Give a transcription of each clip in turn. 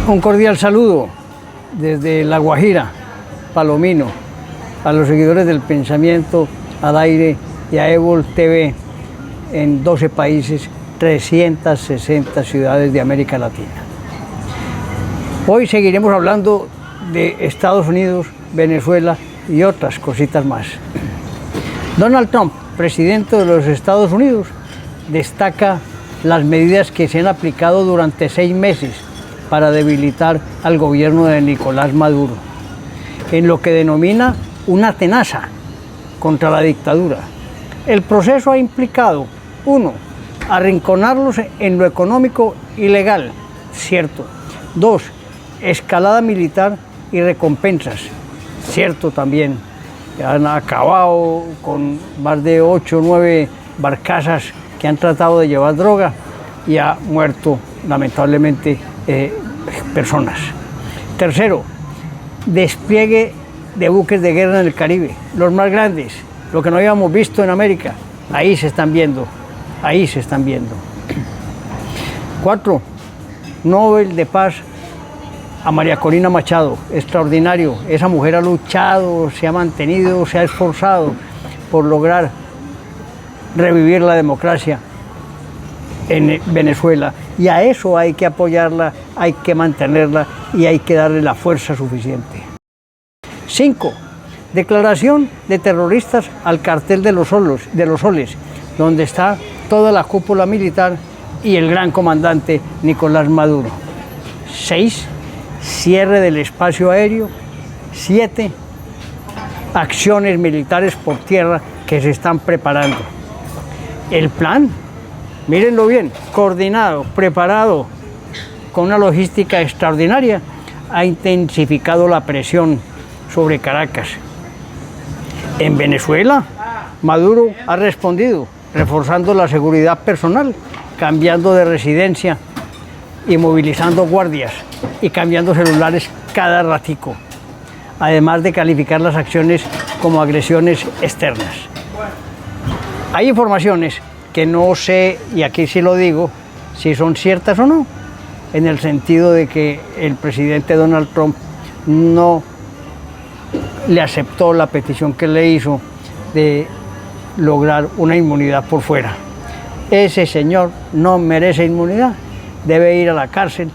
Un cordial saludo desde La Guajira, Palomino, a los seguidores del Pensamiento al Aire y a Évol TV en 12 países, 360 ciudades de América Latina. Hoy seguiremos hablando de Estados Unidos, Venezuela y otras cositas más. Donald Trump, presidente de los Estados Unidos, destaca las medidas que se han aplicado durante 6 meses para debilitar al gobierno de Nicolás Maduro, en lo que denomina una tenaza contra la dictadura. El proceso ha implicado, 1, arrinconarlos en lo económico y legal, cierto. 2, escalada militar y recompensas, cierto también. Han acabado con más de 8 o 9 barcazas que han tratado de llevar droga y ha muerto lamentablemente personas. Tercero, despliegue de buques de guerra en el Caribe, los más grandes, lo que no habíamos visto en América. Ahí se están viendo. 4, Nobel de Paz a María Corina Machado, extraordinario. Esa mujer ha luchado, se ha mantenido, se ha esforzado por lograr revivir la democracia en Venezuela, y a eso hay que apoyarla, hay que mantenerla y hay que darle la fuerza suficiente. 5, declaración de terroristas al cartel de los Soles, donde está toda la cúpula militar y el gran comandante Nicolás Maduro. 6, cierre del espacio aéreo. 7, acciones militares por tierra que se están preparando. El plan, mírenlo bien, coordinado, preparado, con una logística extraordinaria, ha intensificado la presión sobre Caracas. En Venezuela, Maduro ha respondido, reforzando la seguridad personal, cambiando de residencia y movilizando guardias y cambiando celulares cada ratico, además de calificar las acciones como agresiones externas. Hay informaciones que no sé, y aquí sí lo digo, si son ciertas o no, en el sentido de que el presidente Donald Trump no le aceptó la petición que le hizo de lograr una inmunidad por fuera. Ese señor no merece inmunidad, debe ir a la cárcel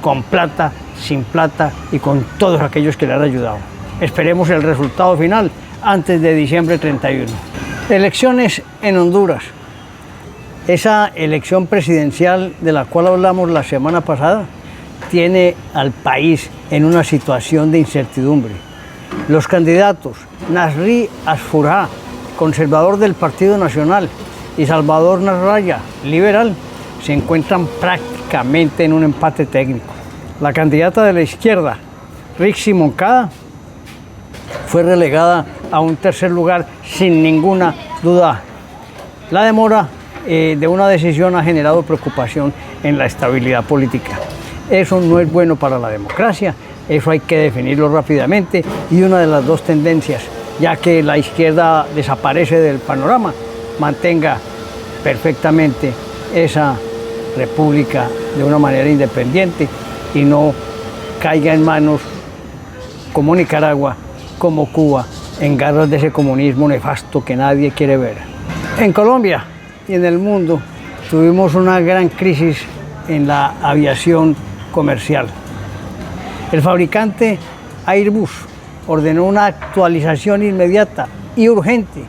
con plata, sin plata y con todos aquellos que le han ayudado. Esperemos el resultado final antes de diciembre 31. Elecciones en Honduras. Esa elección presidencial de la cual hablamos la semana pasada tiene al país en una situación de incertidumbre. Los candidatos Nasri Asfurá, conservador del Partido Nacional, y Salvador Nasralla, liberal, se encuentran prácticamente en un empate técnico. La candidata de la izquierda, Rixi Moncada, fue relegada a un tercer lugar sin ninguna duda. La demora de una decisión ha generado preocupación en la estabilidad política. Eso no es bueno para la democracia, eso hay que definirlo rápidamente, y una de las dos tendencias, ya que la izquierda desaparece del panorama, mantenga perfectamente esa república de una manera independiente y no caiga en manos como Nicaragua, como Cuba, en garras de ese comunismo nefasto que nadie quiere ver. En Colombia y en el mundo tuvimos una gran crisis en la aviación comercial. El fabricante Airbus ordenó una actualización inmediata y urgente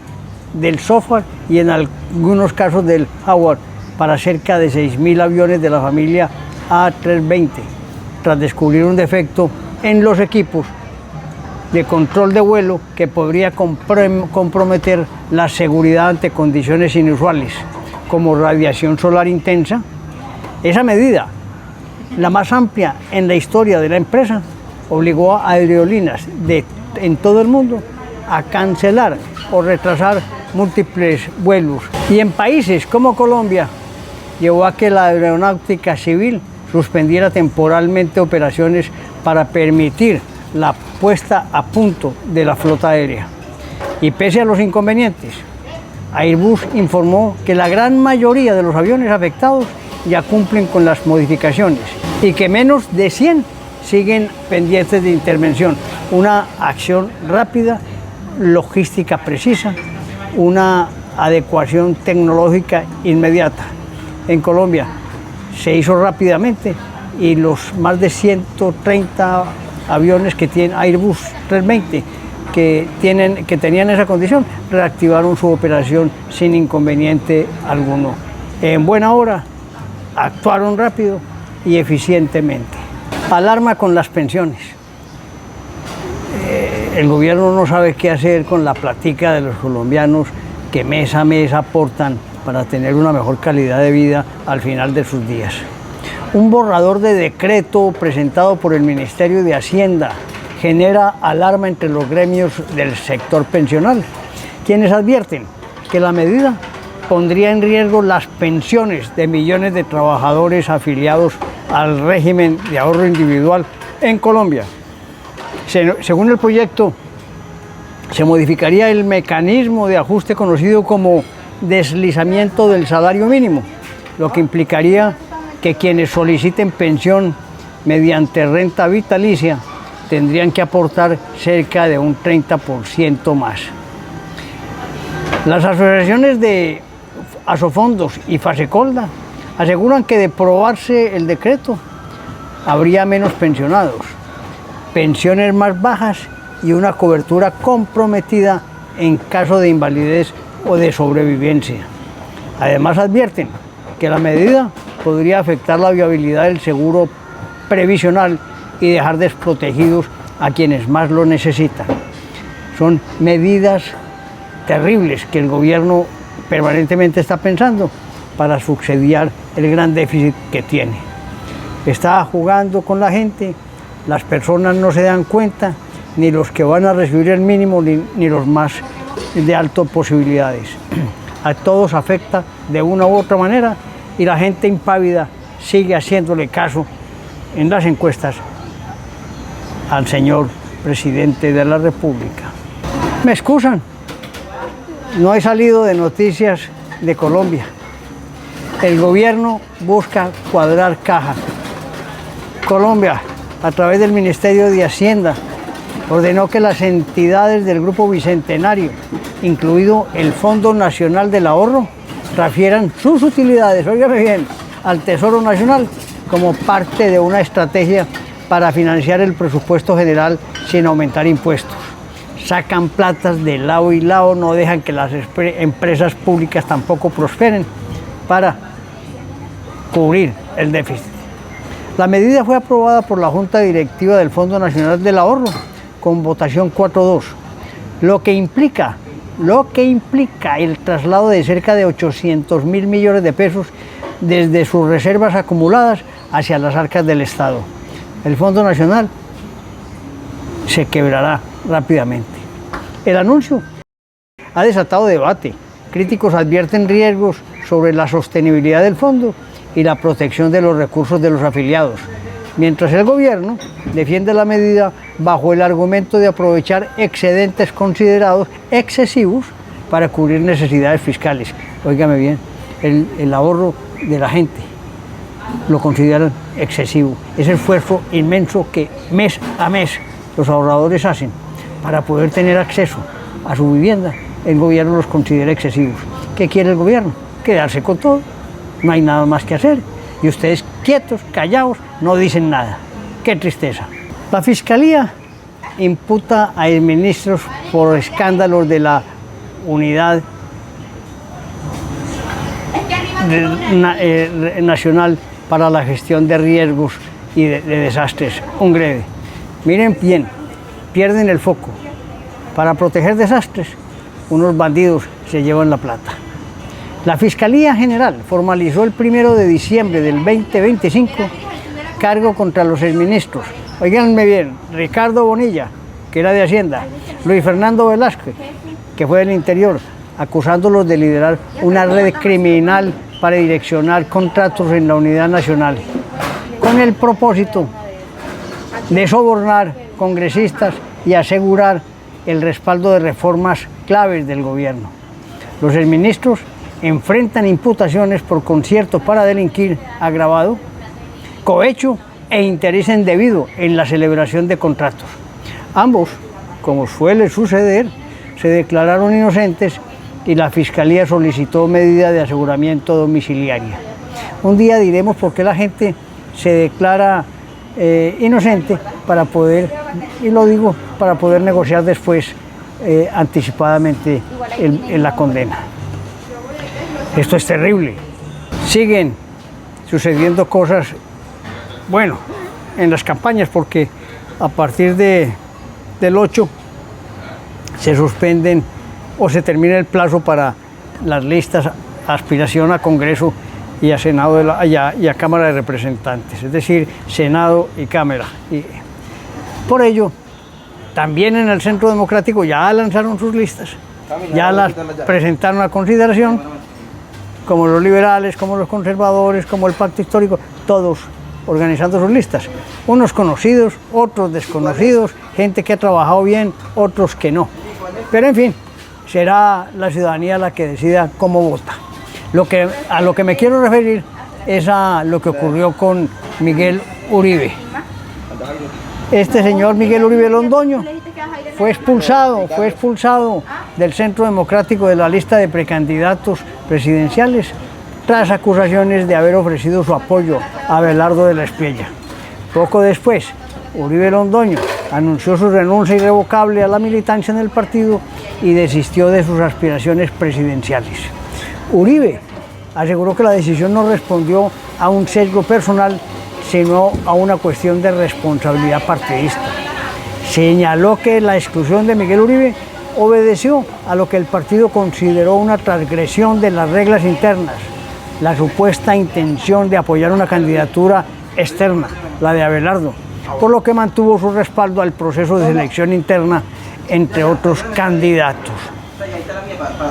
del software y en algunos casos del hardware para cerca de 6.000 aviones de la familia A320, tras descubrir un defecto en los equipos de control de vuelo que podría comprometer la seguridad ante condiciones inusuales, como radiación solar intensa. Esa medida, la más amplia en la historia de la empresa, obligó a aerolíneas en todo el mundo a cancelar o retrasar múltiples vuelos. Y en países como Colombia, llevó a que la aeronáutica civil suspendiera temporalmente operaciones para permitir la puesta a punto de la flota aérea. Y pese a los inconvenientes, Airbus informó que la gran mayoría de los aviones afectados ya cumplen con las modificaciones y que menos de 100 siguen pendientes de intervención. Una acción rápida, logística precisa, una adecuación tecnológica inmediata. En Colombia se hizo rápidamente y los más de 130 aviones que tienen Airbus 320 que tenían esa condición reactivaron su operación sin inconveniente alguno. En buena hora, actuaron rápido y eficientemente. Alarma con las pensiones. El gobierno no sabe qué hacer con la platica de los colombianos que mes a mes aportan para tener una mejor calidad de vida al final de sus días. Un borrador de decreto presentado por el Ministerio de Hacienda genera alarma entre los gremios del sector pensional, quienes advierten que la medida pondría en riesgo las pensiones de millones de trabajadores afiliados al régimen de ahorro individual en Colombia. Según el proyecto, se modificaría el mecanismo de ajuste conocido como deslizamiento del salario mínimo, lo que implicaría que quienes soliciten pensión mediante renta vitalicia tendrían que aportar cerca de un 30% más. Las asociaciones de Asofondos y Fasecolda aseguran que de aprobarse el decreto habría menos pensionados, pensiones más bajas y una cobertura comprometida en caso de invalidez o de sobrevivencia. Además advierten que la medida podría afectar la viabilidad del seguro previsional y dejar desprotegidos a quienes más lo necesitan. Son medidas terribles que el gobierno permanentemente está pensando para subsidiar el gran déficit que tiene. Está jugando con la gente, las personas no se dan cuenta, ni los que van a recibir el mínimo, ni los más de altas posibilidades. A todos afecta de una u otra manera y la gente impávida sigue haciéndole caso en las encuestas al señor presidente de la República. Me excusan, no he salido de noticias de Colombia. El gobierno busca cuadrar caja. Colombia, a través del Ministerio de Hacienda, ordenó que las entidades del Grupo Bicentenario, incluido el Fondo Nacional del Ahorro, transfieran sus utilidades, óigame bien, al Tesoro Nacional como parte de una estrategia para financiar el presupuesto general sin aumentar impuestos. Sacan platas de lado y lado, no dejan que las empresas públicas tampoco prosperen para cubrir el déficit. La medida fue aprobada por la Junta Directiva del Fondo Nacional del Ahorro con votación 4-2, lo que implica el traslado de cerca de 800.000 millones de pesos desde sus reservas acumuladas hacia las arcas del Estado. El Fondo Nacional se quebrará rápidamente. El anuncio ha desatado debate. Críticos advierten riesgos sobre la sostenibilidad del fondo y la protección de los recursos de los afiliados, mientras el gobierno defiende la medida bajo el argumento de aprovechar excedentes considerados excesivos para cubrir necesidades fiscales. Óigame bien, el ahorro de la gente lo consideran excesivo. Ese esfuerzo inmenso que mes a mes los ahorradores hacen para poder tener acceso a su vivienda, el gobierno los considera excesivos. ¿Qué quiere el gobierno? Quedarse con todo. No hay nada más que hacer. Y ustedes quietos, callados, no dicen nada. ¡Qué tristeza! La Fiscalía imputa a exministros por escándalos de la Unidad Nacional para la Gestión de Riesgos y de Desastres, UNGREDE. Miren bien, pierden el foco. Para proteger desastres, unos bandidos se llevan la plata. La Fiscalía General formalizó el 1 de diciembre del 2025 cargo contra los exministros. Óiganme bien, Ricardo Bonilla, que era de Hacienda, Luis Fernando Velázquez, que fue del Interior, acusándolos de liderar una red criminal para direccionar contratos en la Unidad Nacional, con el propósito de sobornar congresistas y asegurar el respaldo de reformas claves del gobierno. Los exministros enfrentan imputaciones por concierto para delinquir agravado, cohecho e interés indebido en la celebración de contratos. Ambos, como suele suceder, se declararon inocentes y la Fiscalía solicitó medida de aseguramiento domiciliaria. Un día diremos por qué la gente se declara inocente para poder, y lo digo, para poder negociar después anticipadamente la condena. Esto es terrible. Siguen sucediendo cosas, bueno, en las campañas, porque a partir del 8 se suspenden o se termina el plazo para las listas aspiración a Congreso y a Senado y a Cámara de Representantes, es decir, Senado y Cámara. Y por ello, también en el Centro Democrático ya lanzaron sus listas, ya las presentaron a consideración, como los liberales, como los conservadores, como el Pacto Histórico, todos organizando sus listas. Unos conocidos, otros desconocidos, gente que ha trabajado bien, otros que no. Pero en fin, será la ciudadanía la que decida cómo vota. A lo que me quiero referir es a lo que ocurrió con Miguel Uribe. Este señor Miguel Uribe Londoño fue expulsado del Centro Democrático de la lista de precandidatos presidenciales tras acusaciones de haber ofrecido su apoyo a Abelardo de la Espriella. Poco después, Uribe Londoño anunció su renuncia irrevocable a la militancia en el partido y desistió de sus aspiraciones presidenciales. Uribe aseguró que la decisión no respondió a un sesgo personal, sino a una cuestión de responsabilidad partidista. Señaló que la exclusión de Miguel Uribe obedeció a lo que el partido consideró una transgresión de las reglas internas, la supuesta intención de apoyar una candidatura externa, la de Abelardo, por lo que mantuvo su respaldo al proceso de selección interna entre otros candidatos.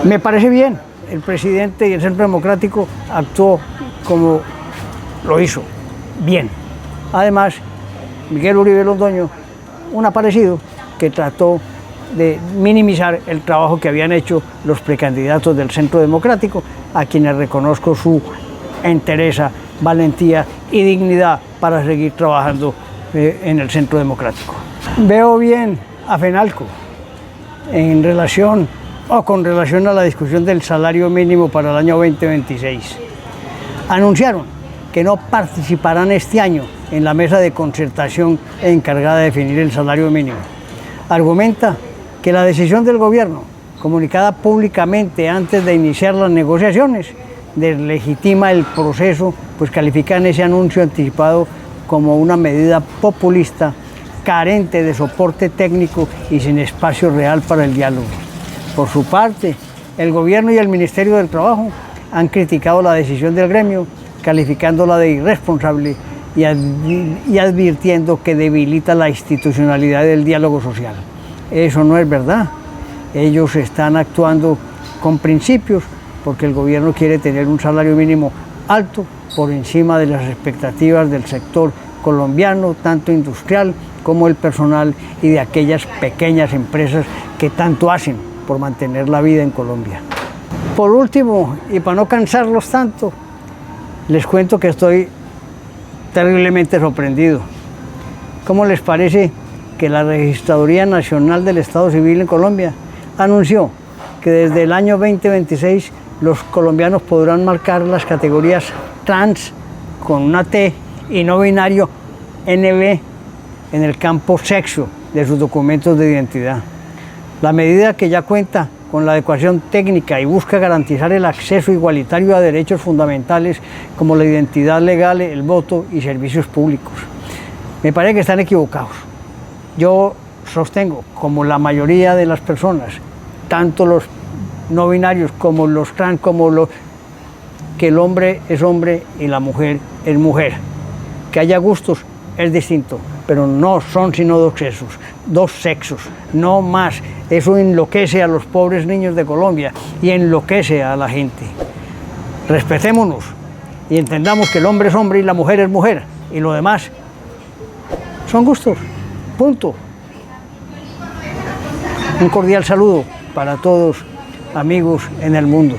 Me parece bien, el presidente y el Centro Democrático actuó como lo hizo, bien. Además, Miguel Uribe Londoño, un aparecido que trató de minimizar el trabajo que habían hecho los precandidatos del Centro Democrático, a quienes reconozco su entereza, valentía y dignidad para seguir trabajando en el Centro Democrático. Veo bien a FENALCO con relación a la discusión del salario mínimo para el año 2026. Anunciaron que no participarán este año en la mesa de concertación encargada de definir el salario mínimo. Argumenta que la decisión del gobierno, comunicada públicamente antes de iniciar las negociaciones, deslegitima el proceso, pues califican ese anuncio anticipado como una medida populista, carente de soporte técnico y sin espacio real para el diálogo. Por su parte, el gobierno y el Ministerio del Trabajo han criticado la decisión del gremio, calificándola de irresponsable y advirtiendo que debilita la institucionalidad del diálogo social. Eso no es verdad. Ellos están actuando con principios porque el gobierno quiere tener un salario mínimo alto por encima de las expectativas del sector colombiano, tanto industrial como el personal y de aquellas pequeñas empresas que tanto hacen por mantener la vida en Colombia. Por último, y para no cansarlos tanto, les cuento que estoy terriblemente sorprendido. ¿Cómo les parece que la Registraduría Nacional del Estado Civil en Colombia anunció que desde el año 2026 los colombianos podrán marcar las categorías trans con una T y no binario NB en el campo sexo de sus documentos de identidad? La medida, que ya cuenta con la adecuación técnica y busca garantizar el acceso igualitario a derechos fundamentales como la identidad legal, el voto y servicios públicos. Me parece que están equivocados. Yo sostengo, como la mayoría de las personas, tanto los no binarios como los trans, que el hombre es hombre y la mujer es mujer. Que haya gustos es distinto, pero no son sino dos sexos, no más. Eso enloquece a los pobres niños de Colombia y enloquece a la gente. Respetémonos y entendamos que el hombre es hombre y la mujer es mujer, y lo demás son gustos, punto. Un cordial saludo para todos, amigos en el mundo.